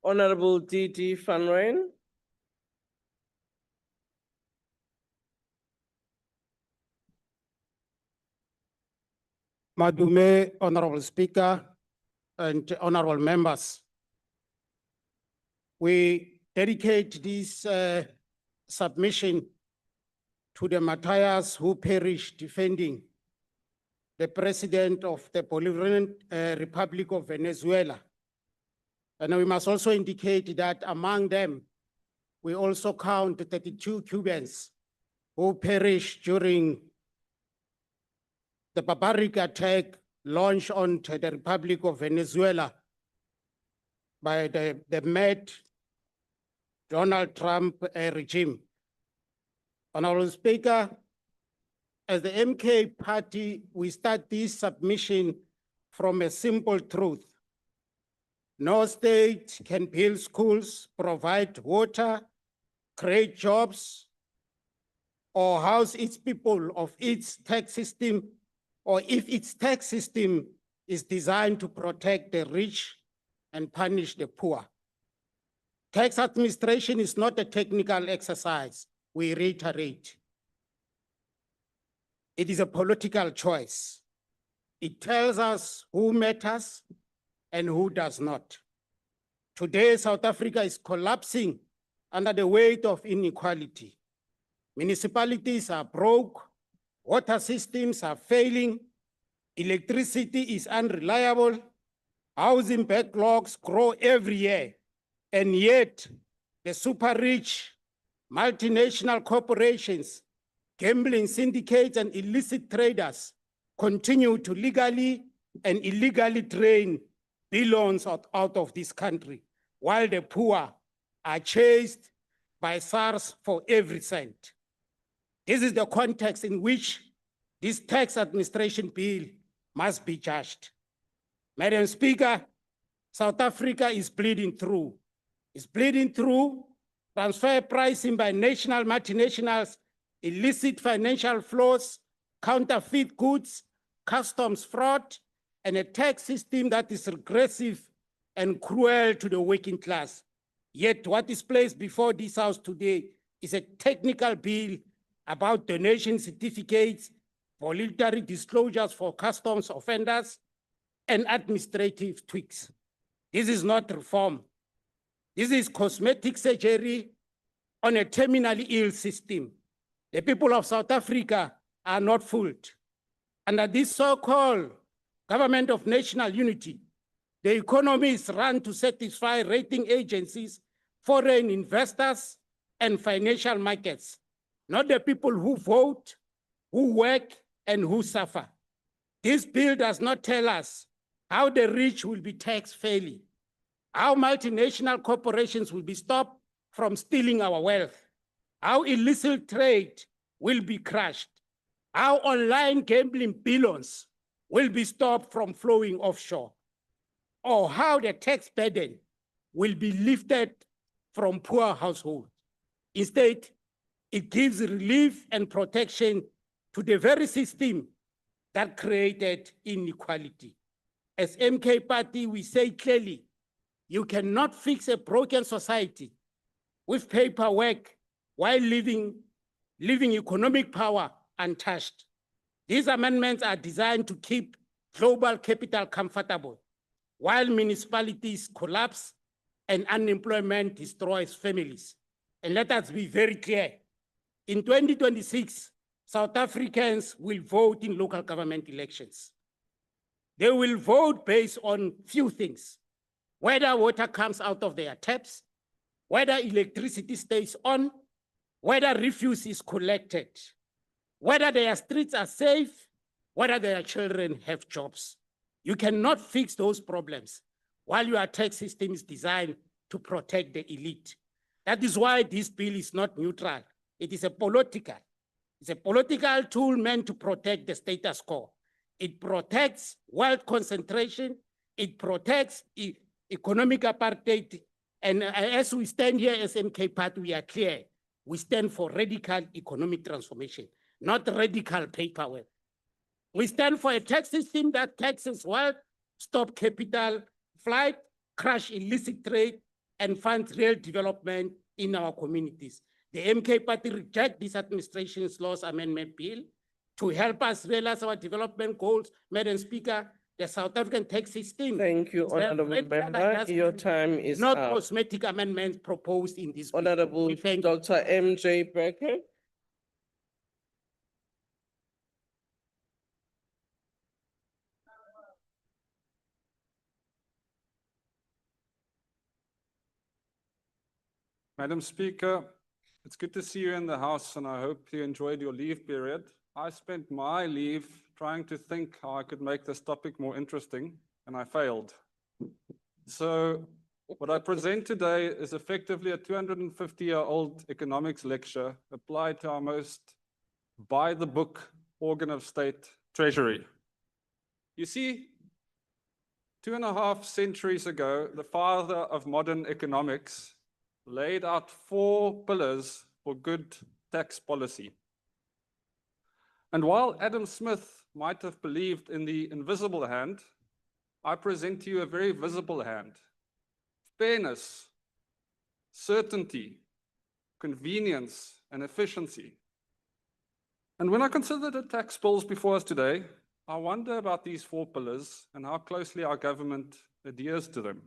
Honorable T.T. Van Ryn. Madume, Honorable Speaker, and honorable members. We dedicate this submission to the martyrs who perished defending the President of the Bolivarian Republic of Venezuela. And we must also indicate that among them, we also count 32 Cubans who perished during the barbaric attack launched on the Republic of Venezuela by the mad Donald Trump regime. Honorable Speaker, as the MK party, we start this submission from a simple truth. No state can build schools, provide water, create jobs, or house its people of its tax system, or if its tax system is designed to protect the rich and punish the poor. Tax administration is not a technical exercise, we reiterate. It is a political choice. It tells us who matters and who does not. Today, South Africa is collapsing under the weight of inequality. Municipalities are broke, water systems are failing, electricity is unreliable, housing backlogs grow every year, and yet the super rich, multinational corporations, gambling syndicates, and illicit traders continue to legally and illegally drain billions out of this country, while the poor are chased by SARS for every cent. This is the context in which this tax administration bill must be judged. Madam Speaker, South Africa is bleeding through. It's bleeding through transfer pricing by national multinationals, illicit financial flows, counterfeit goods, customs fraud, and a tax system that is regressive and cruel to the working class. Yet what is placed before this House today is a technical bill about donation certificates, voluntary disclosures for customs offenders, and administrative tweaks. This is not reform. This is cosmetic surgery on a terminally ill system. The people of South Africa are not fooled. Under this so-called government of national unity, the economy is run to satisfy rating agencies, foreign investors, and financial markets, not the people who vote, who work, and who suffer. This bill does not tell us how the rich will be taxed fairly, how multinational corporations will be stopped from stealing our wealth, how illicit trade will be crushed, how online gambling billions will be stopped from flowing offshore, or how the tax burden will be lifted from poor households. Instead, it gives relief and protection to the very system that created inequality. As MK Party, we say clearly, you cannot fix a broken society with paperwork while leaving economic power untouched. These amendments are designed to keep global capital comfortable while municipalities collapse and unemployment destroys families. And let us be very clear, in 2026, South Africans will vote in local government elections. They will vote based on few things: whether water comes out of their taps, whether electricity stays on, whether refuse is collected, whether their streets are safe, whether their children have jobs. You cannot fix those problems while your tax system is designed to protect the elite. That is why this bill is not neutral. It is a political. It's a political tool meant to protect the status quo. It protects wealth concentration. It protects economic apartheid. And as we stand here as MK Party, we are clear. We stand for radical economic transformation, not radical paperwork. We stand for a tax system that taxes wealth, stop capital flight, crush illicit trade, and fund real development in our communities. The MK Party reject this administration's laws amendment bill to help us realize our development goals. Madam Speaker, the South African tax system. Thank you, is a Honorable radical Member. Your adjustment, time is not up. cosmetic amendments proposed in this bill. Honorable We thank you. Dr. MJ Becker. Madam Speaker, it's good to see you in the House, and I hope you enjoyed your leave period. I spent my leave trying to think how I could make this topic more interesting, and I failed. So what I present today is effectively a 250-year-old economics lecture applied to our most by-the-book organ of state, Treasury. You see, 2.5 centuries ago, the father of modern economics laid out 4 pillars for good tax policy. And while Adam Smith might have believed in the invisible hand, I present to you a very visible hand. Fairness, certainty, convenience, and efficiency. And when I consider the tax bills before us today, I wonder about these 4 pillars and how closely our government adheres to them.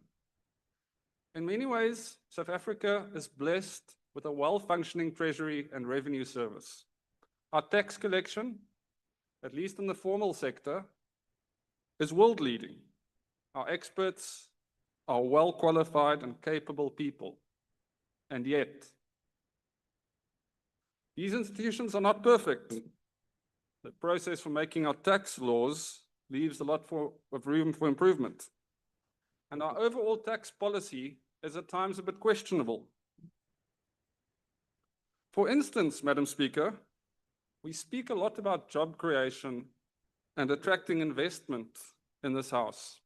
In many ways, South Africa is blessed with a well-functioning treasury and revenue service. Our tax collection, at least in the formal sector, is world-leading. Our experts are well-qualified and capable people. And yet, these institutions are not perfect. The process for making our tax laws leaves a lot of room for improvement. And our overall tax policy is at times a bit questionable. For instance, Madam Speaker, we speak a lot about job creation and attracting investment in this House.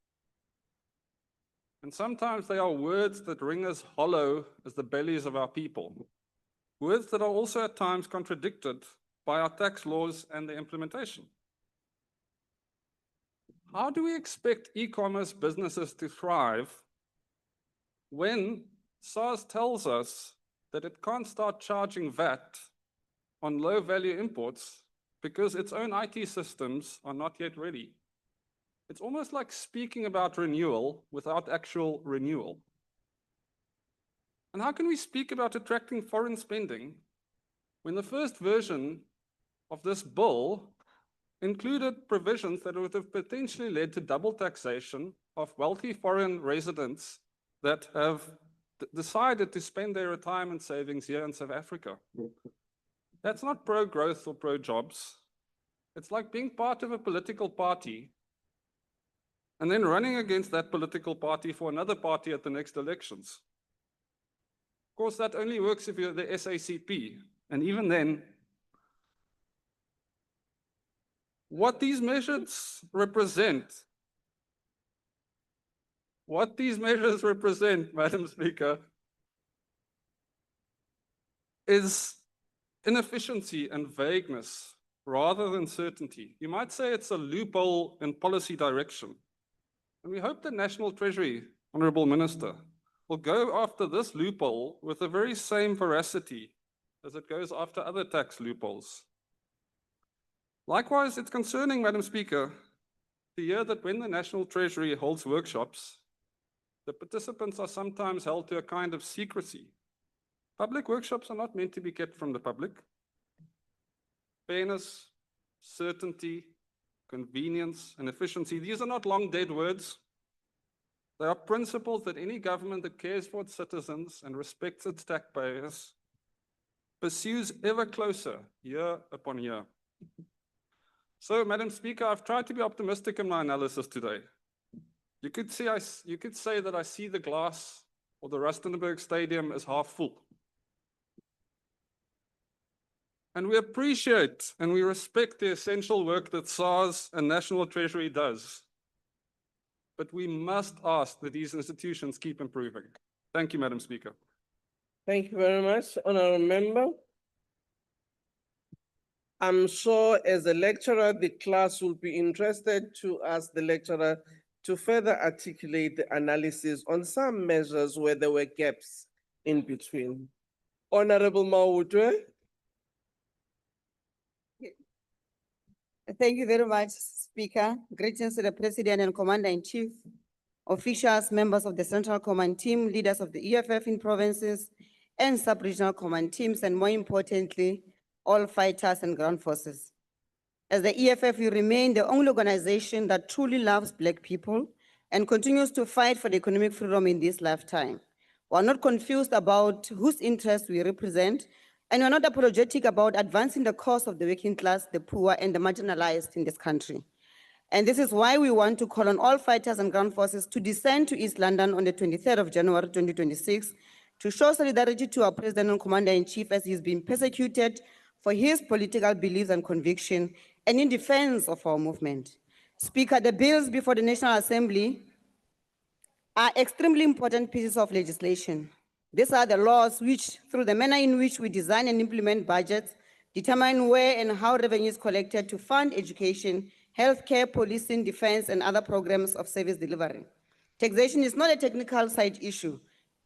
And sometimes they are words that ring as hollow as the bellies of our people. Words that are also at times contradicted by our tax laws and their implementation. How do we expect e-commerce businesses to thrive when SARS tells us that it can't start charging VAT on low-value imports because its own IT systems are not yet ready? It's almost like speaking about renewal without actual renewal. And how can we speak about attracting foreign spending when the first version of this bill included provisions that would have potentially led to double taxation of wealthy foreign residents that have decided to spend their retirement savings here in South Africa? That's not pro-growth or pro-jobs. It's like being part of a political party and then running against that political party for another party at the next elections. Of course, that only works if you're the SACP. And even then, what these measures represent, Madam Speaker, is inefficiency and vagueness rather than certainty. You might say it's a loophole in policy direction. And we hope the National Treasury, Honourable Minister, will go after this loophole with the very same veracity as it goes after other tax loopholes. Likewise, it's concerning, Madam Speaker, to hear that when the National Treasury holds workshops, the participants are sometimes held to a kind of secrecy. Public workshops are not meant to be kept from the public. Fairness, certainty, convenience, and efficiency, these are not long dead words. They are principles that any government that cares for its citizens and respects its taxpayers pursues ever closer, year upon year. So, Madam Speaker, I've tried to be optimistic in my analysis today. You could say that I see the glass or the Rustenburg Stadium as half full. And we appreciate and we respect the essential work that SARS and National Treasury does. But we must ask that these institutions keep improving. Thank you, Madam Speaker. Thank you very much, Honourable Member. I'm sure as a lecturer, the class will be interested to ask the lecturer to further articulate the analysis on some measures where there were gaps in between. Honorable Mawutwe. Thank you very much, Speaker. Greetings to the President and Commander-in-Chief, officials, members of the Central Command Team, leaders of the EFF in provinces and sub-regional command teams, and more importantly, all fighters and ground forces. As the EFF, we remain the only organization that truly loves Black people and continues to fight for the economic freedom in this lifetime. We are not confused about whose interests we represent, and we are not apologetic about advancing the cause of the working class, the poor, and the marginalized in this country. And this is why we want to call on all fighters and ground forces to descend to East London on the 23rd of January 2026 to show solidarity to our President and Commander-in-Chief as he's been persecuted for his political beliefs and conviction and in defense of our movement. Speaker, the bills before the National Assembly are extremely important pieces of legislation. These are the laws which, through the manner in which we design and implement budgets, determine where and how revenue is collected to fund education, healthcare, policing, defense, and other programs of service delivery. Taxation is not a technical side issue.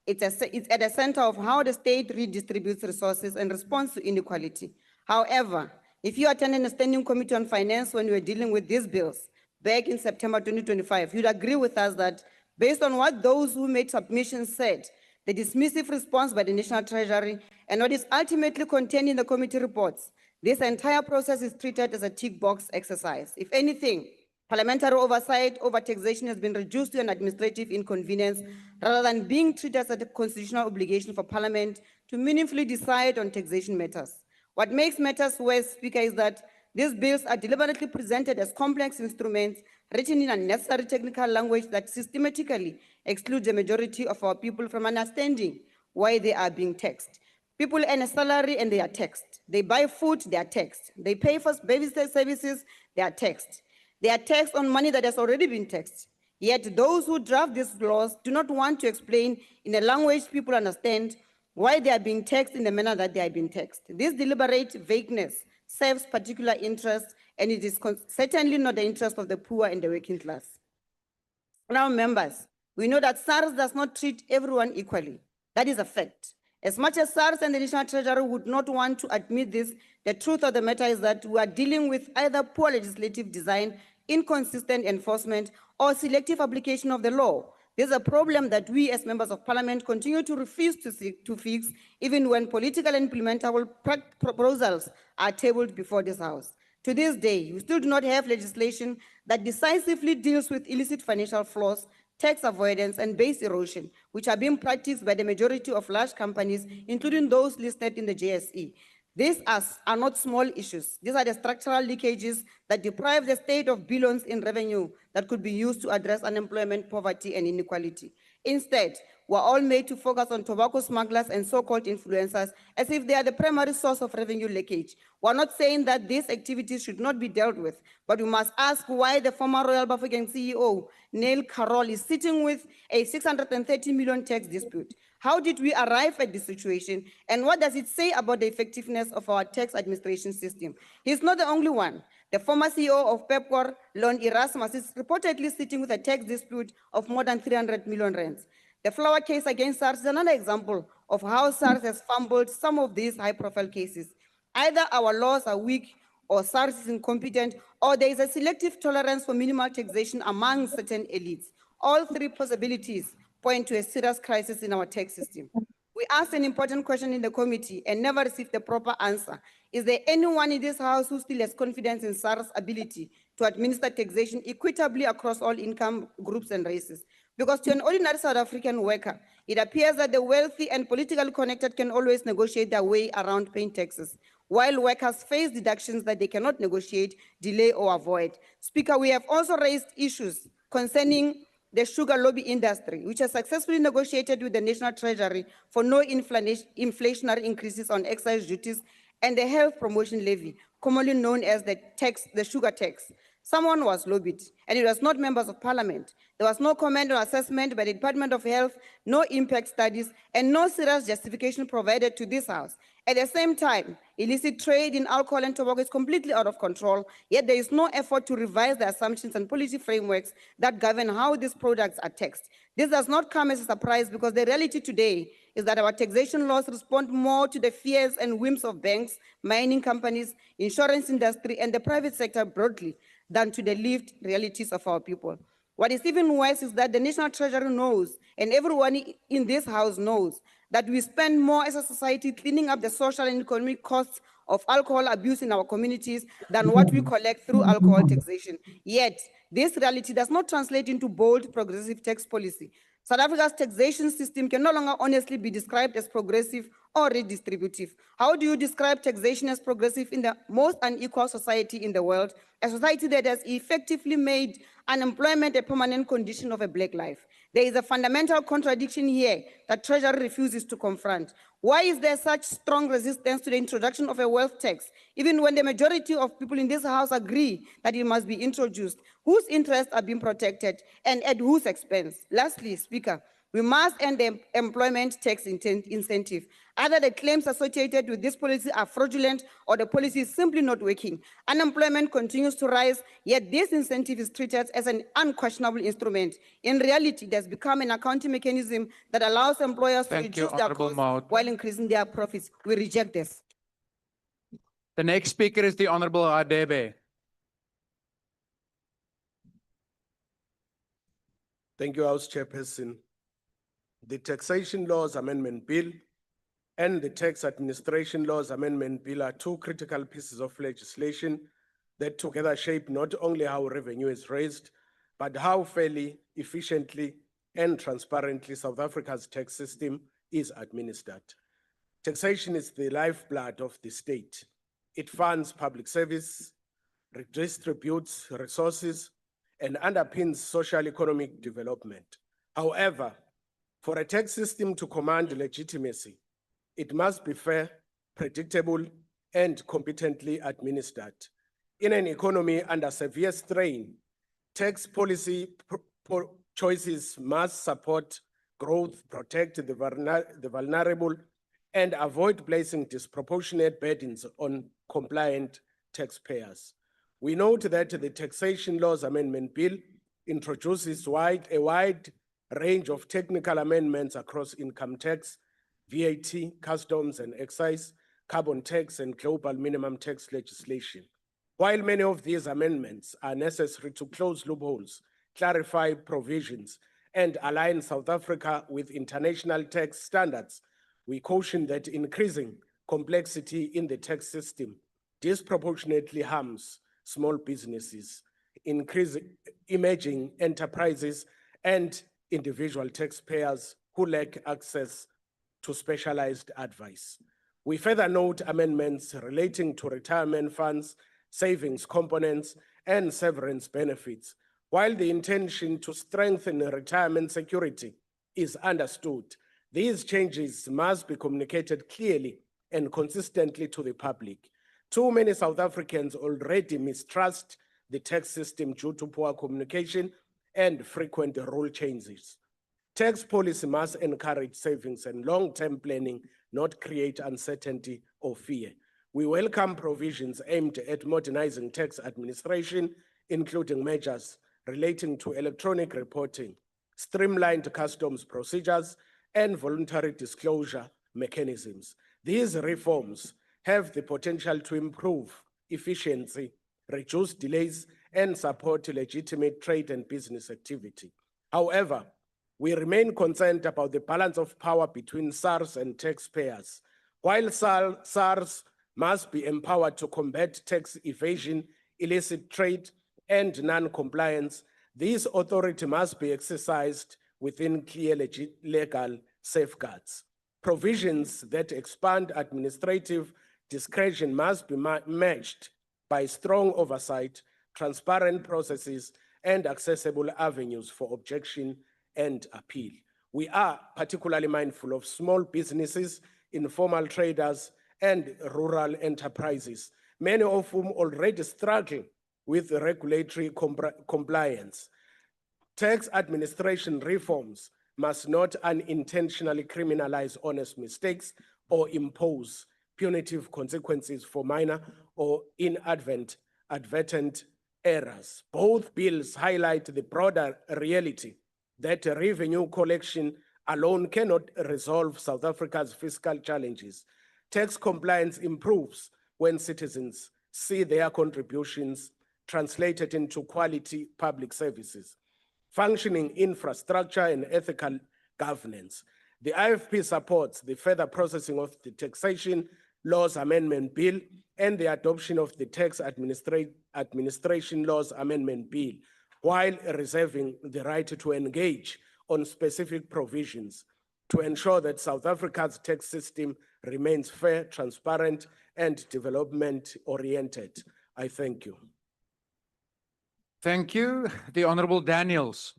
It's at the center of how the state redistributes resources and responds to inequality. However, if you attended a standing committee on finance when we were dealing with these bills back in September 2025, you'd agree with us that based on what those who made submissions said, the dismissive response by the National Treasury, and what is ultimately contained in the committee reports, this entire process is treated as a tick box exercise. If anything, parliamentary oversight over taxation has been reduced to an administrative inconvenience rather than being treated as a constitutional obligation for Parliament to meaningfully decide on taxation matters. What makes matters worse, Speaker, is that these bills are deliberately presented as complex instruments written in unnecessary technical language that systematically excludes the majority of our people from understanding why they are being taxed. People earn a salary and they are taxed. They buy food, they are taxed. They pay for babysitter services, they are taxed. They are taxed on money that has already been taxed. Yet those who draft these laws do not want to explain in a language people understand why they are being taxed in the manner that they are being taxed. This deliberate vagueness serves particular interests, and it is certainly not the interest of the poor and the working class. Now, members, we know that SARS does not treat everyone equally. That is a fact. As much as SARS and the National Treasury would not want to admit this, the truth of the matter is that we are dealing with either poor legislative design, inconsistent enforcement, or selective application of the law. This is a problem that we as members of Parliament continue to refuse to fix, even when political and implementable proposals are tabled before this House. To this day, we still do not have legislation that decisively deals with illicit financial flows, tax avoidance, and base erosion, which are being practiced by the majority of large companies, including those listed in the JSE. These are not small issues. These are the structural leakages that deprive the state of billions in revenue that could be used to address unemployment, poverty, and inequality. Instead, we're all made to focus on tobacco smugglers and so-called influencers as if they are the primary source of revenue leakage. We're not saying that these activities should not be dealt with, but we must ask why the former Royal Bafokeng CEO, Neil Carroll, is sitting with a 630 million tax dispute. How did we arrive at this situation, and what does it say about the effectiveness of our tax administration system? He's not the only one. The former CEO of Pepkor, Lon Erasmus, is reportedly sitting with a tax dispute of more than 300 million rands. The flower case against SARS is another example of how SARS has fumbled some of these high-profile cases. Either our laws are weak, or SARS is incompetent, or there is a selective tolerance for minimal taxation among certain elites. All three possibilities point to a serious crisis in our tax system. We asked an important question in the committee and never received the proper answer. Is there anyone in this House who still has confidence in SARS' ability to administer taxation equitably across all income groups and races? Because to an ordinary South African worker, it appears that the wealthy and politically connected can always negotiate their way around paying taxes, while workers face deductions that they cannot negotiate, delay, or avoid. Speaker, we have also raised issues concerning the sugar lobby industry, which has successfully negotiated with the National Treasury for no inflationary increases on excise duties, and the health promotion levy, commonly known as the sugar tax. Someone was lobbied, and it was not members of parliament. There was no comment or assessment by the Department of Health, no impact studies, and no serious justification provided to this House. At the same time, illicit trade in alcohol and tobacco is completely out of control, yet there is no effort to revise the assumptions and policy frameworks that govern how these products are taxed. This does not come as a surprise because the reality today is that our taxation laws respond more to the fears and whims of banks, mining companies, insurance industry, and the private sector broadly than to the lived realities of our people. What is even worse is that the National Treasury knows, and everyone in this House knows, that we spend more as a society cleaning up the social and economic costs of alcohol abuse in our communities than what we collect through alcohol taxation. Yet, this reality does not translate into bold, progressive tax policy. South Africa's taxation system can no longer honestly be described as progressive or redistributive. How do you describe taxation as progressive in the most unequal society in the world, a society that has effectively made unemployment a permanent condition of a Black life? There is a fundamental contradiction here that Treasury refuses to confront. Why is there such strong resistance to the introduction of a wealth tax, even when the majority of people in this House agree that it must be introduced? Whose interests are being protected and at whose expense? Lastly, Speaker, we must end the employment tax incentive. Either the claims associated with this policy are fraudulent or the policy is simply not working. Unemployment continues to rise, yet this incentive is treated as an unquestionable instrument. In reality, it has become an accounting mechanism that allows employers to Thank you, reduce their Honourable costs Maud. while increasing their profits. We reject this. The next speaker is the Honourable Hadebe. Thank you, House Chairperson. The Taxation Laws Amendment Bill and the Tax Administration Laws Amendment Bill are two critical pieces of legislation that together shape not only how revenue is raised, but how fairly, efficiently, and transparently South Africa's tax system is administered. Taxation is the lifeblood of the state. It funds public service, redistributes resources, and underpins social economic development. However, for a tax system to command legitimacy, it must be fair, predictable, and competently administered. In an economy under severe strain, tax policy choices must support growth, protect the vulnerable, and avoid placing disproportionate burdens on compliant taxpayers. We note that the Taxation Laws Amendment Bill introduces a wide range of technical amendments across income tax, VAT, customs and excise, carbon tax, and global minimum tax legislation. While many of these amendments are necessary to close loopholes, clarify provisions, and align South Africa with international tax standards, we caution that increasing complexity in the tax system disproportionately harms small businesses, emerging enterprises, and individual taxpayers who lack access to specialized advice. We further note amendments relating to retirement funds, savings components, and severance benefits. While the intention to strengthen retirement security is understood, these changes must be communicated clearly and consistently to the public. Too many South Africans already mistrust the tax system due to poor communication and frequent rule changes. Tax policy must encourage savings and long-term planning, not create uncertainty or fear. We welcome provisions aimed at modernizing tax administration, including measures relating to electronic reporting, streamlined customs procedures, and voluntary disclosure mechanisms. These reforms have the potential to improve efficiency, reduce delays, and support legitimate trade and business activity. However, we remain concerned about the balance of power between SARS and taxpayers. While SARS must be empowered to combat tax evasion, illicit trade, and non-compliance, this authority must be exercised within clear legal safeguards. Provisions that expand administrative discretion must be matched by strong oversight, transparent processes, and accessible avenues for objection and appeal. We are particularly mindful of small businesses, informal traders, and rural enterprises, many of whom already struggle with regulatory compliance. Tax administration reforms must not unintentionally criminalize honest mistakes or impose punitive consequences for minor or inadvertent errors. Both bills highlight the broader reality that revenue collection alone cannot resolve South Africa's fiscal challenges. Tax compliance improves when citizens see their contributions translated into quality public services, functioning infrastructure, and ethical governance. The IFP supports the further processing of the Taxation Laws Amendment Bill and the adoption of the Tax Administration Laws Amendment Bill, while reserving the right to engage on specific provisions to ensure that South Africa's tax system remains fair, transparent, and development-oriented. I thank you. Thank you. The Honorable Daniels.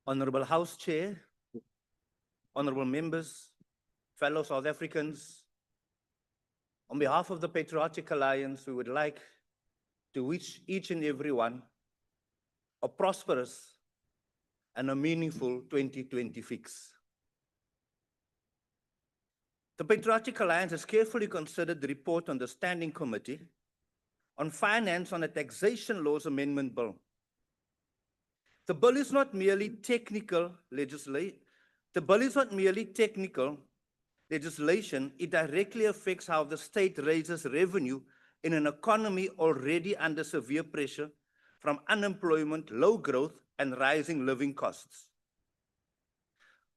Honorable House Chair, honorable members, fellow South Africans, on behalf of the Patriotic Alliance, we would like to wish each and every one a prosperous and a meaningful 2026. The Patriotic Alliance has carefully considered the report on the Standing Committee on Finance on the Taxation Laws Amendment Bill. The bill is not merely technical legislation. It directly affects how the state raises revenue in an economy already under severe pressure from unemployment, low growth, and rising living costs.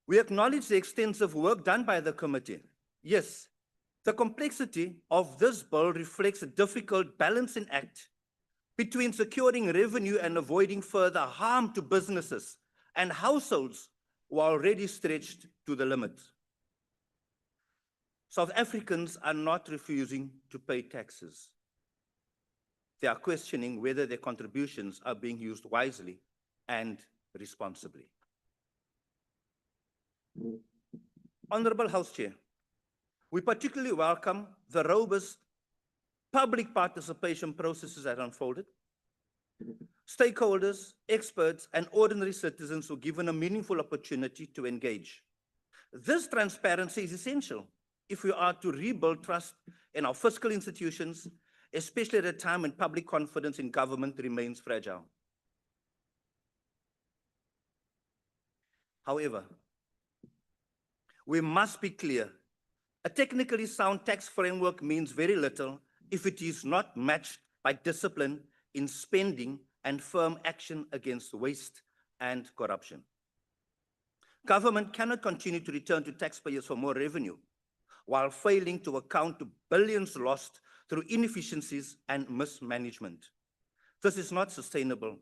We acknowledge the extensive work done by the committee. Yes, the complexity of this bill reflects a difficult balancing act between securing revenue and avoiding further harm to businesses and households who are already stretched to the limit. South Africans are not refusing to pay taxes. They are questioning whether their contributions are being used wisely and responsibly. Honorable House Chair, we particularly welcome the robust public participation processes that unfolded. Stakeholders, experts, and ordinary citizens were given a meaningful opportunity to engage. This transparency is essential if we are to rebuild trust in our fiscal institutions, especially at a time when public confidence in government remains fragile. However, we must be clear. A technically sound tax framework means very little if it is not matched by discipline in spending and firm action against waste and corruption. Government cannot continue to return to taxpayers for more revenue while failing to account to billions lost through inefficiencies and mismanagement. This is not sustainable,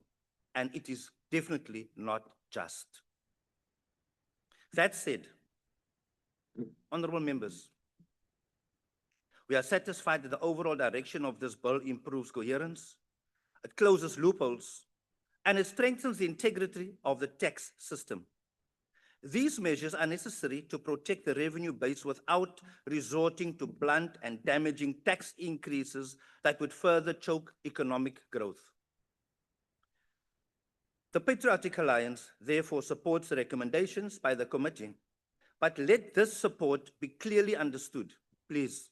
and it is definitely not just. That said, honorable members, we are satisfied that the overall direction of this bill improves coherence, it closes loopholes, and it strengthens the integrity of the tax system. These measures are necessary to protect the revenue base without resorting to blunt and damaging tax increases that would further choke economic growth. The Patriotic Alliance therefore supports the recommendations by the committee, but let this support be clearly understood, please.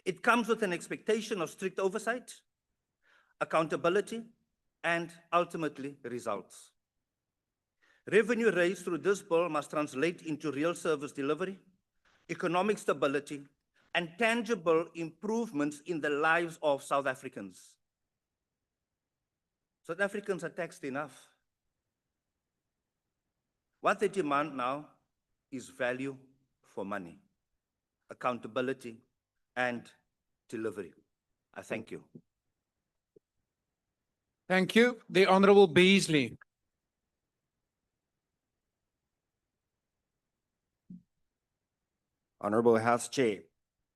It comes with an expectation of strict oversight, accountability, and ultimately results. Revenue raised through this bill must translate into real service delivery, economic stability, and tangible improvements in the lives of South Africans. South Africans are taxed enough. What they demand now is value for money, accountability, and delivery. I thank you. Thank you. The Honorable Beasley. Honorable House Chair,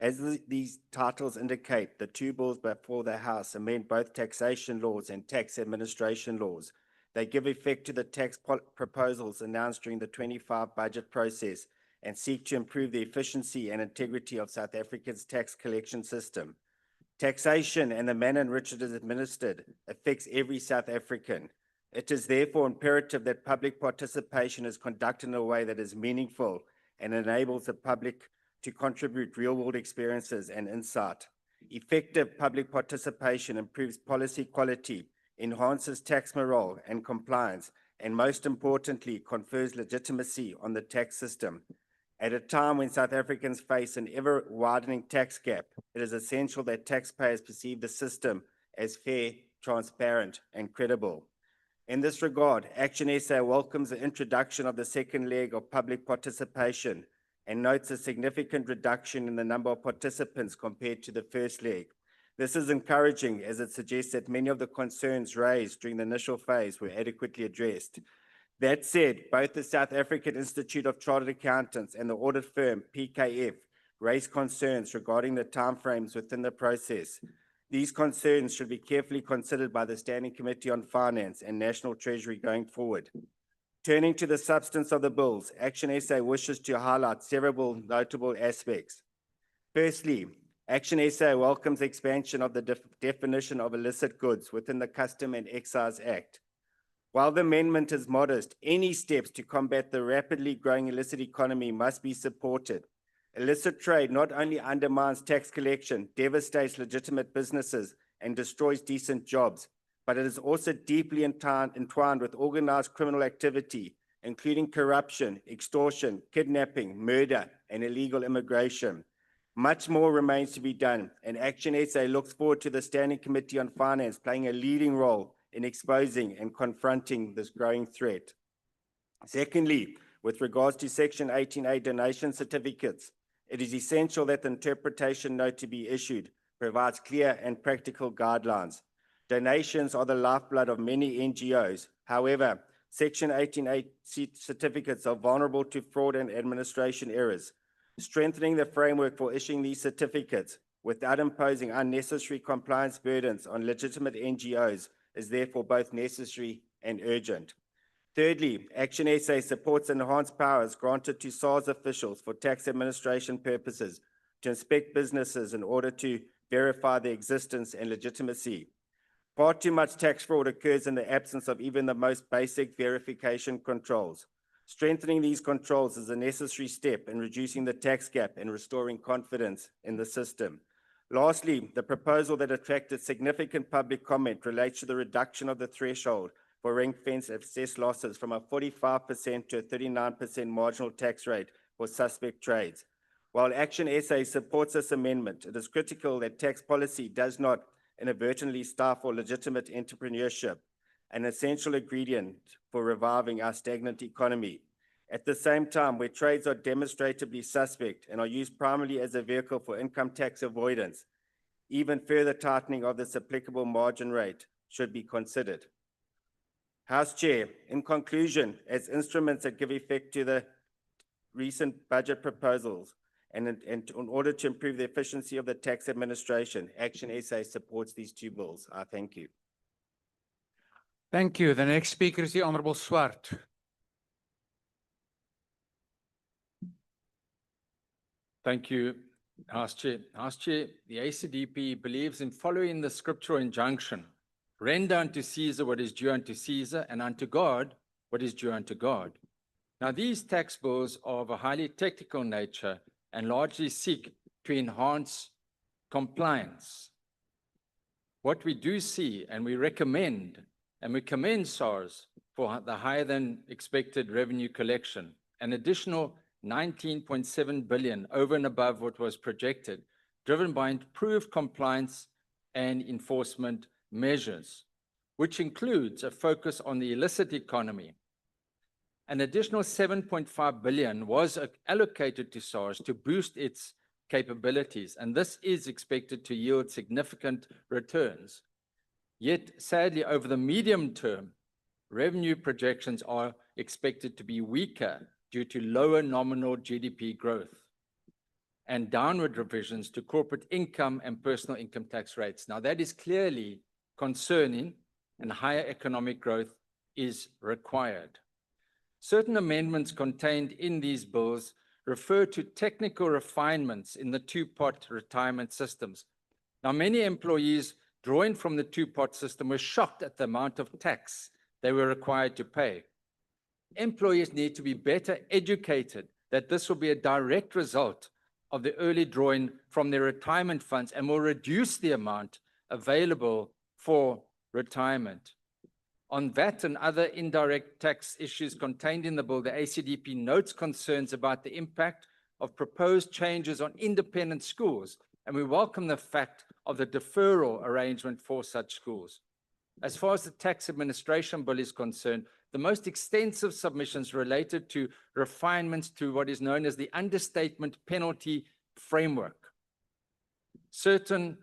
As these titles indicate, the two bills before the House amend both taxation laws and tax administration laws. They give effect to the proposals announced during the 25 budget process and seek to improve the efficiency and integrity of South Africa's tax collection system. Taxation and the manner in which it is administered affects every South African. It is therefore imperative that public participation is conducted in a way that is meaningful and enables the public to contribute real-world experiences and insight. Effective public participation improves policy quality, enhances tax morale and compliance, and most importantly, confers legitimacy on the tax system. At a time when South Africans face an ever-widening tax gap, it is essential that taxpayers perceive the system as fair, transparent, and credible. In this regard, Action SA welcomes the introduction of the second leg of public participation and notes a significant reduction in the number of participants compared to the first leg. This is encouraging as it suggests that many of the concerns raised during the initial phase were adequately addressed. That said, both the South African Institute of Chartered Accountants and the audit firm PKF raised concerns regarding the timeframes within the process. These concerns should be carefully considered by the Standing Committee on Finance and National Treasury going forward. Turning to the substance of the bills, Action SA wishes to highlight several notable aspects. Firstly, Action SA welcomes the expansion of the definition of illicit goods within the Custom and Excise Act. While the amendment is modest, any steps to combat the rapidly growing illicit economy must be supported. Illicit trade not only undermines tax collection, devastates legitimate businesses, and destroys decent jobs, but it is also deeply entwined with organized criminal activity, including corruption, extortion, kidnapping, murder, and illegal immigration. Much more remains to be done, and Action SA looks forward to the Standing Committee on Finance playing a leading role in exposing and confronting this growing threat. Secondly, with regards to Section 18A donation certificates, it is essential that the interpretation note to be issued provides clear and practical guidelines. Donations are the lifeblood of many NGOs. However, Section 18A certificates are vulnerable to fraud and administration errors. Strengthening the framework for issuing these certificates without imposing unnecessary compliance burdens on legitimate NGOs is therefore both necessary and urgent. Thirdly, Action SA supports enhanced powers granted to SARS officials for tax administration purposes to inspect businesses in order to verify their existence and legitimacy. Far too much tax fraud occurs in the absence of even the most basic verification controls. Strengthening these controls is a necessary step in reducing the tax gap and restoring confidence in the system. Lastly, the proposal that attracted significant public comment relates to the reduction of the threshold for ring-fence assessed losses from a 45% to a 39% marginal tax rate for suspect trades. While Action SA supports this amendment, it is critical that tax policy does not inadvertently stifle legitimate entrepreneurship, an essential ingredient for reviving our stagnant economy. At the same time, where trades are demonstrably suspect and are used primarily as a vehicle for income tax avoidance, even further tightening of this applicable margin rate should be considered. House Chair, in conclusion, as instruments that give effect to the recent budget proposals and in order to improve the efficiency of the tax administration, Action SA supports these two bills. I thank you. Thank you. The next speaker is the Honorable Swart. Thank you, House Chair. House Chair, the ACDP believes in following the scriptural injunction, render unto Caesar what is due unto Caesar, and unto God what is due unto God. Now, these tax bills are of a highly technical nature and largely seek to enhance compliance. What we do see, and we recommend, and we commend SARS for the higher than expected revenue collection, an additional 19.7 billion over and above what was projected, driven by improved compliance and enforcement measures, which includes a focus on the illicit economy. An additional 7.5 billion was allocated to SARS to boost its capabilities, and this is expected to yield significant returns. Yet, sadly, over the medium term, revenue projections are expected to be weaker due to lower nominal GDP growth. and downward revisions to corporate income and personal income tax rates. Now, that is clearly concerning, and higher economic growth is required. Certain amendments contained in these bills refer to technical refinements in the two-pot retirement systems. Now, many employees drawing from the two-pot system were shocked at the amount of tax they were required to pay. Employees need to be better educated that this will be a direct result of the early drawing from their retirement funds and will reduce the amount available for retirement. On VAT and other indirect tax issues contained in the bill, the ACDP notes concerns about the impact of proposed changes on independent schools, and we welcome the fact of the deferral arrangement for such schools. As far as the tax administration bill is concerned, the most extensive submissions related to refinements to what is known as the understatement penalty framework. Certain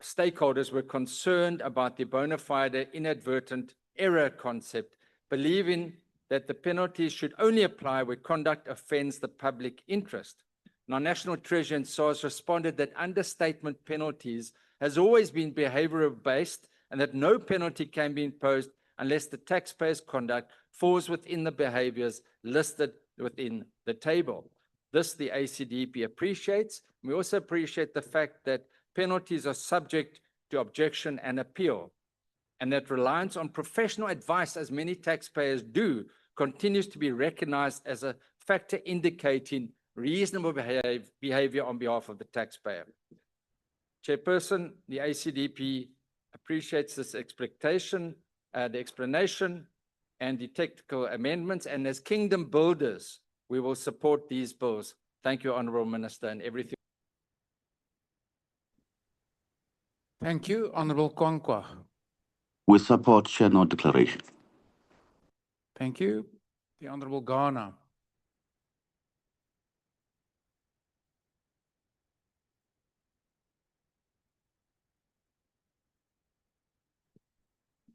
stakeholders were concerned about the bona fide inadvertent error concept, believing that the penalties should only apply where conduct offends the public interest. Now, National Treasury and SARS responded that understatement penalties has always been behavioral based and that no penalty can be imposed unless the taxpayer's conduct falls within the behaviors listed within the table. This the ACDP appreciates. We also appreciate the fact that penalties are subject to objection and appeal, and that reliance on professional advice, as many taxpayers do, continues to be recognized as a factor indicating reasonable behavior on behalf of the taxpayer. Chairperson, the ACDP appreciates this expectation, the explanation and the technical amendments, and as kingdom builders, we will support these bills. Thank you, Honourable Minister, and everything. Thank you. Honourable Kwankwa. We support Chair, no declaration. Thank you. The Honourable Ghana.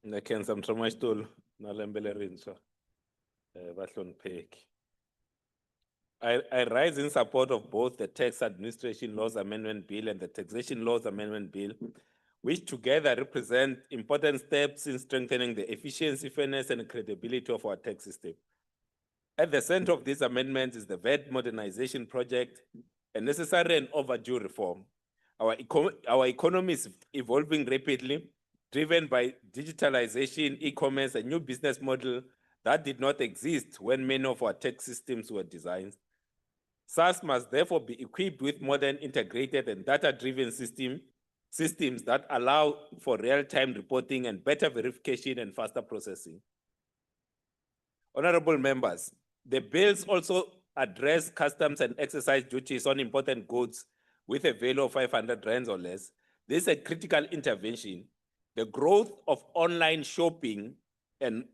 Nekhenza mthomashitulu nalembele rintsha bahlonipheki. I rise in support of both the Tax Administration Laws Amendment Bill and the Taxation Laws Amendment Bill, which together represent important steps in strengthening the efficiency, fairness, and credibility of our tax system. At the center of these amendments is the VAT modernization project, a necessary and overdue reform. Our economy is evolving rapidly, driven by digitalization, e-commerce, a new business model that did not exist when many of our tax systems were designed. SARS must therefore be equipped with modern, integrated, and data-driven systems that allow for real-time reporting and better verification and faster processing. Honorable members, the bills also address customs and excise duties on important goods with a value of 500 rands or less. This is a critical intervention. The growth of online shopping and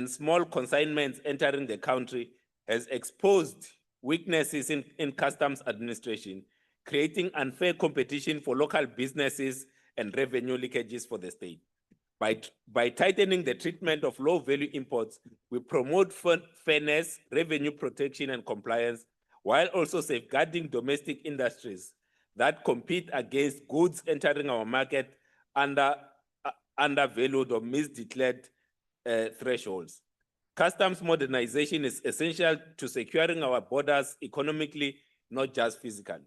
small consignments entering the country has exposed weaknesses in customs administration, creating unfair competition for local businesses and revenue leakages for the state. By tightening the treatment of low-value imports, we promote fairness, revenue protection, and compliance, while also safeguarding domestic industries that compete against goods entering our market undervalued or misdeclared thresholds. Customs modernization is essential to securing our borders economically, not just physically.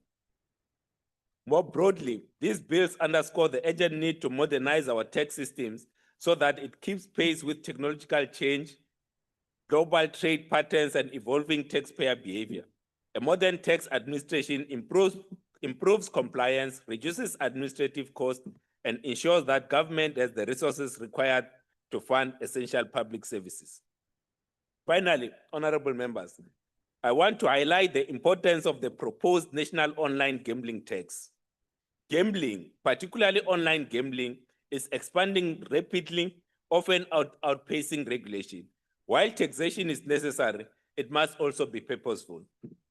More broadly, these bills underscore the urgent need to modernize our tax systems so that it keeps pace with technological change, global trade patterns, and evolving taxpayer behavior. A modern tax administration improves compliance, reduces administrative costs, and ensures that government has the resources required to fund essential public services. Finally, honorable members, I want to highlight the importance of the proposed national online gambling tax. Gambling, particularly online gambling, is expanding rapidly, often outpacing regulation. While taxation is necessary, it must also be purposeful.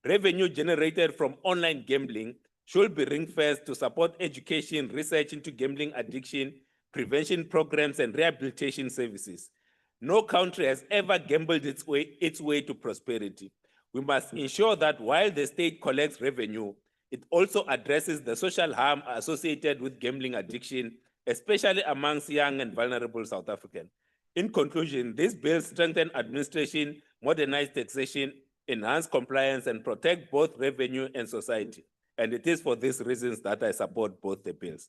Revenue generated from online gambling should be ring-fenced to support education, research into gambling addiction, prevention programs, and rehabilitation services. No country has ever gambled its way to prosperity. We must ensure that while the state collects revenue, It also addresses the social harm associated with gambling addiction, especially amongst young and vulnerable South Africans. In conclusion, this bill strengthens administration, modernize taxation, enhance compliance, and protect both revenue and society. And it is for these reasons that I support both the bills.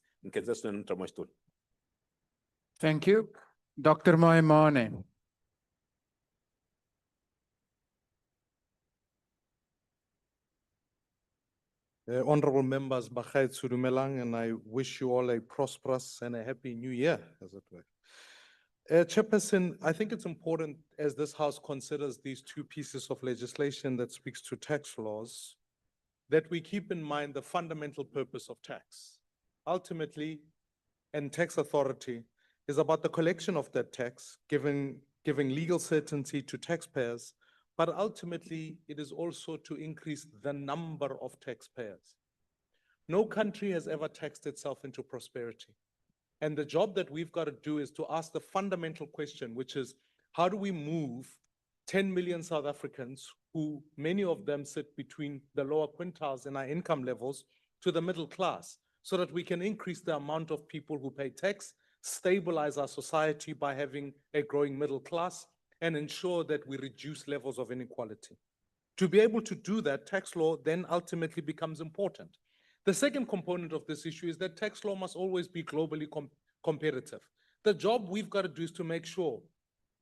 Thank you. Dr. Moimane. Honorable members, Bakhay Tsudumelang, and I wish you all a prosperous and a happy new year, as it were. Chairperson, I think it's important as this House considers these two pieces of legislation that speaks to tax laws, that we keep in mind the fundamental purpose of tax. Ultimately, and tax authority is about the collection of that tax, giving legal certainty to taxpayers, but ultimately it is also to increase the number of taxpayers. No country has ever taxed itself into prosperity. And the job that we've got to do is to ask the fundamental question, which is, how do we move 10 million South Africans, who many of them sit between the lower quintiles in our income levels, to the middle class, so that we can increase the amount of people who pay tax, stabilize our society by having a growing middle class, and ensure that we reduce levels of inequality. To be able to do that, tax law then ultimately becomes important. The second component of this issue is that tax law must always be globally competitive. The job we've got to do is to make sure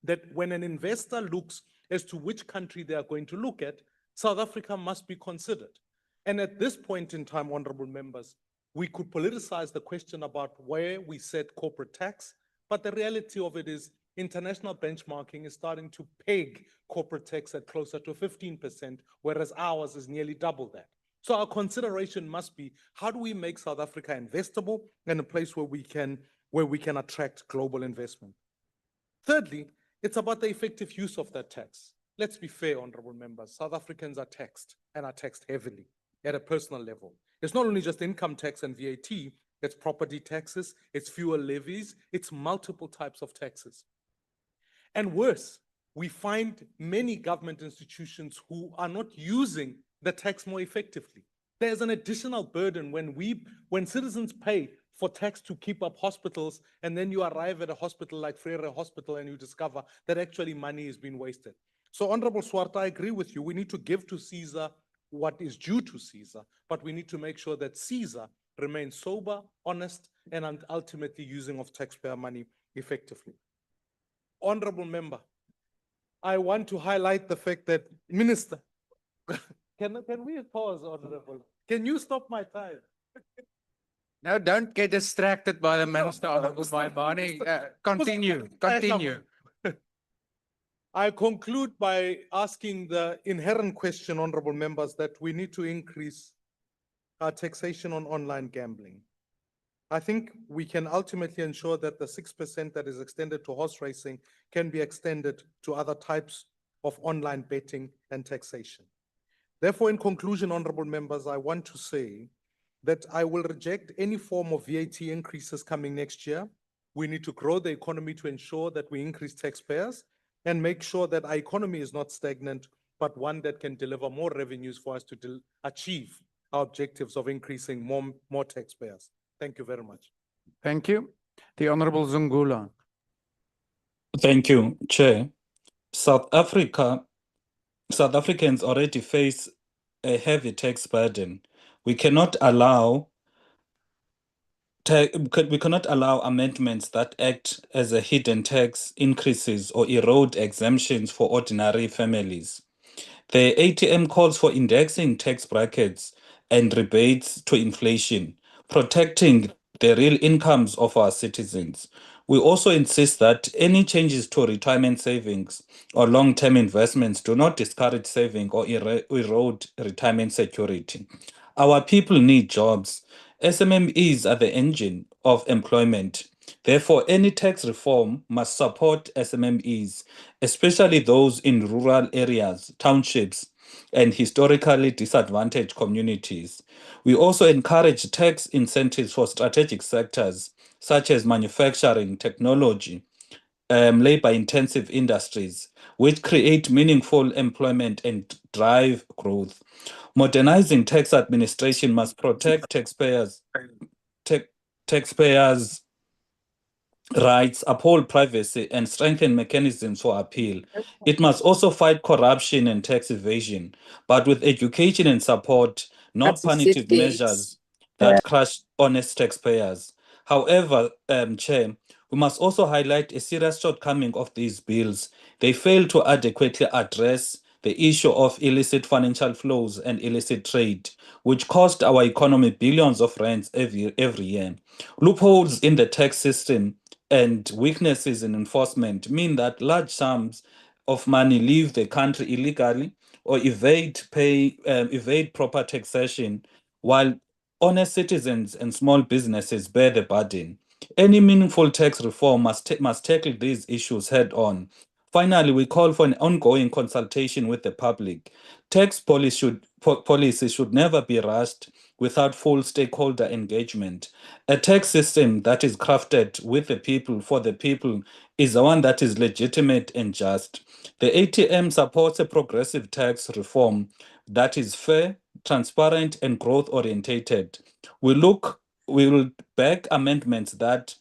that when an investor looks as to which country they are going to look at, South Africa must be considered. And at this point in time, honorable members, we could politicize the question about where we set corporate tax, but the reality of it is international benchmarking is starting to peg corporate tax at closer to 15%, whereas ours is nearly double that. So our consideration must be, how do we make South Africa investable and a place where we can attract global investment? Thirdly, it's about the effective use of that tax. Let's be fair, honorable members. South Africans are taxed and are taxed heavily at a personal level. It's not only just income tax and VAT, it's property taxes, it's fuel levies, it's multiple types of taxes. And worse, we find many government institutions who are not using the tax more effectively. There's an additional burden when citizens pay for tax to keep up hospitals, and then you arrive at a hospital like Frere Hospital and you discover that actually money is being wasted. So Honorable Swart, I agree with you. We need to give to Caesar what is due to Caesar, but we need to make sure that Caesar remains sober, honest, and ultimately using of taxpayer money effectively. Honorable member, I want to highlight the fact that Minister, can we pause, Honorable? Can you stop my time? No, don't get distracted by the Minister, Honorable Moimane. Continue. I conclude by asking the inherent question, honorable members, that we need to increase our taxation on online gambling. I think we can ultimately ensure that the 6% that is extended to horse racing can be extended to other types of online betting and taxation. Therefore, in conclusion, honorable members, I want to say that I will reject any form of VAT increases coming next year. We need to grow the economy to ensure that we increase taxpayers and make sure that our economy is not stagnant, but one that can deliver more revenues for us to achieve our objectives of increasing more taxpayers. Thank you very much. Thank you. The Honorable Zungula. Thank you, Chair. South Africans already face a heavy tax burden. We cannot allow amendments that act as a hidden tax increases or erode exemptions for ordinary families. The ATM calls for indexing tax brackets and rebates to inflation, protecting the real incomes of our citizens. We also insist that any changes to retirement savings or long-term investments do not discourage saving or erode retirement security. Our people need jobs. SMMEs are the engine of employment. Therefore, any tax reform must support SMMEs, especially those in rural areas, townships, and historically disadvantaged communities. We also encourage tax incentives for strategic sectors such as manufacturing, technology, labor-intensive industries, which create meaningful employment and drive growth. Modernizing tax administration must protect taxpayers' rights, uphold privacy, and strengthen mechanisms for appeal. It must also fight corruption and tax evasion, but with education and support, not punitive measures that crush honest taxpayers. However, Chair, we must also highlight a serious shortcoming of these bills. They fail to adequately address the issue of illicit financial flows and illicit trade, which cost our economy billions of rands every year. Loopholes in the tax system and weaknesses in enforcement mean that large sums of money leave the country illegally or evade proper taxation, while honest citizens and small businesses bear the burden. Any meaningful tax reform must tackle these issues head on. Finally, we call for an ongoing consultation with the public. Tax policy should never be rushed without full stakeholder engagement. A tax system that is crafted with the people for the people is the one that is legitimate and just. The ATM supports a progressive tax reform that is fair, transparent, and growth orientated. We will back amendments that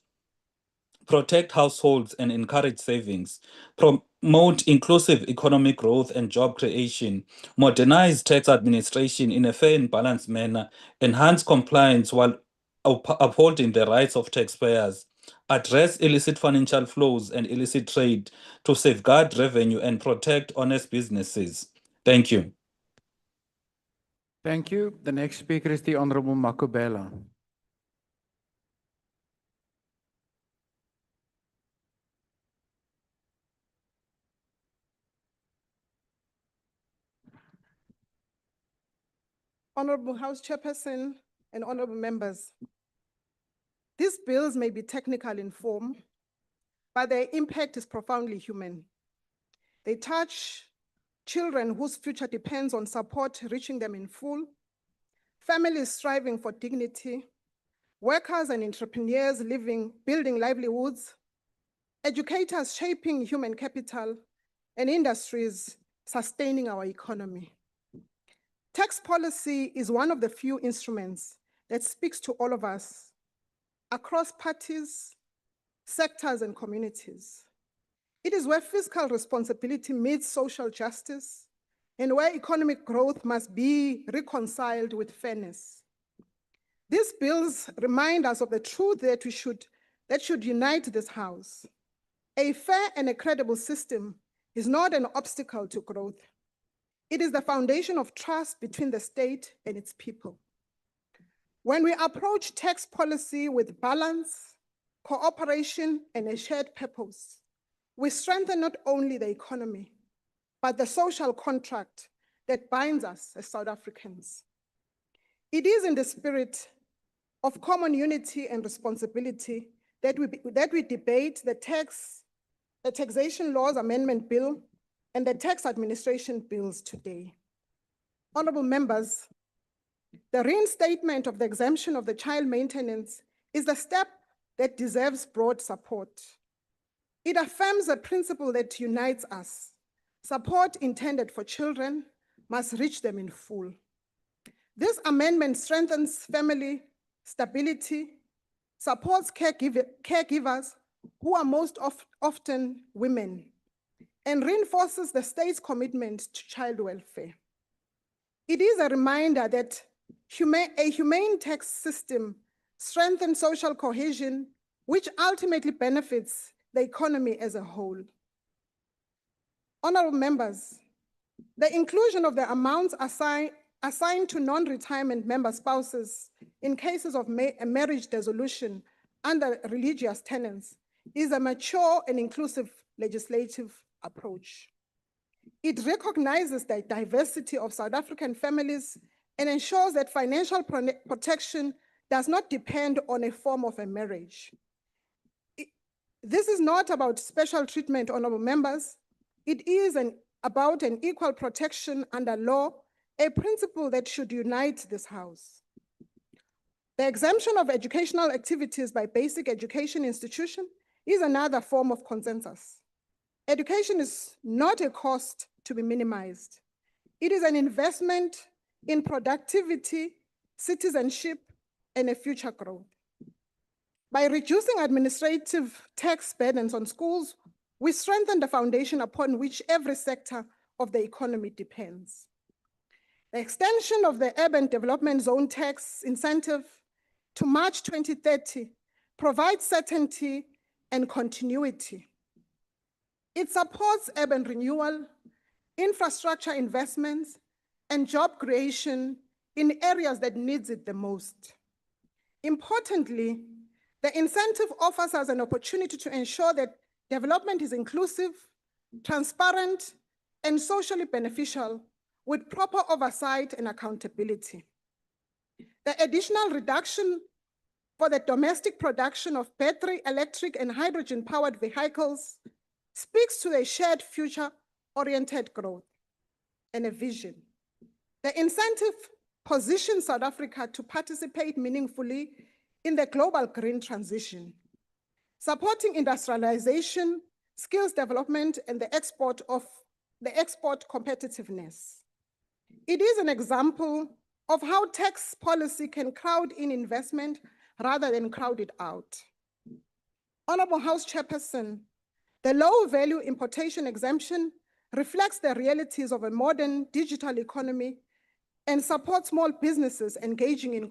protect households and encourage savings, promote inclusive economic growth and job creation, modernize tax administration in a fair and balanced manner, enhance compliance while upholding the rights of taxpayers, address illicit financial flows and illicit trade to safeguard revenue and protect honest businesses. Thank you. Thank you. The next speaker is the Honorable Makubela. Honorable House Chairperson and honorable members, these bills may be technical in form, but their impact is profoundly human. They touch children whose future depends on support reaching them in full, families striving for dignity, workers and entrepreneurs building livelihoods, educators shaping human capital, and industries sustaining our economy. Tax policy is one of the few instruments that speaks to all of us across parties, sectors, and communities. It is where fiscal responsibility meets social justice and where economic growth must be reconciled with fairness. These bills remind us of the truth that should unite this House. A fair and a credible system is not an obstacle to growth. It is the foundation of trust between the state and its people. When we approach tax policy with balance, cooperation, and a shared purpose, we strengthen not only the economy, but the social contract that binds us as South Africans. It is in the spirit of common unity and responsibility that we debate the Taxation Laws Amendment Bill and the tax administration bills today. Honorable members, the reinstatement of the exemption of the child maintenance is a step that deserves broad support. It affirms a principle that unites us. Support intended for children must reach them in full. This amendment strengthens family stability, supports caregivers who are most often women, and reinforces the state's commitment to child welfare. It is a reminder that a humane tax system strengthens social cohesion, which ultimately benefits the economy as a whole. Honorable members, the inclusion of the amounts assigned to non-retirement member spouses in cases of a marriage dissolution under religious tenets is a mature and inclusive legislative approach. It recognizes the diversity of South African families and ensures that financial protection does not depend on a form of a marriage. This is not about special treatment, honorable members. It is about an equal protection under law, a principle that should unite this House. The exemption of educational activities by basic education institutions is another form of consensus. Education is not a cost to be minimized. It is an investment in productivity, citizenship, and a future growth. By reducing administrative tax burdens on schools, we strengthen the foundation upon which every sector of the economy depends. The extension of the Urban Development Zone tax incentive to March 2030 provides certainty and continuity. It supports urban renewal, infrastructure investments, and job creation in areas that needs it the most. Importantly, the incentive offers us an opportunity to ensure that development is inclusive, transparent, and socially beneficial with proper oversight and accountability. The additional reduction for the domestic production of battery, electric, and hydrogen-powered vehicles speaks to a shared future-oriented growth and a vision. The incentive positions South Africa to participate meaningfully in the global green transition, supporting industrialization, skills development, and the export competitiveness. It is an example of how tax policy can crowd in investment rather than crowd it out. Honorable House Chairperson, the low-value importation exemption reflects the realities of a modern digital economy and supports small businesses engaging in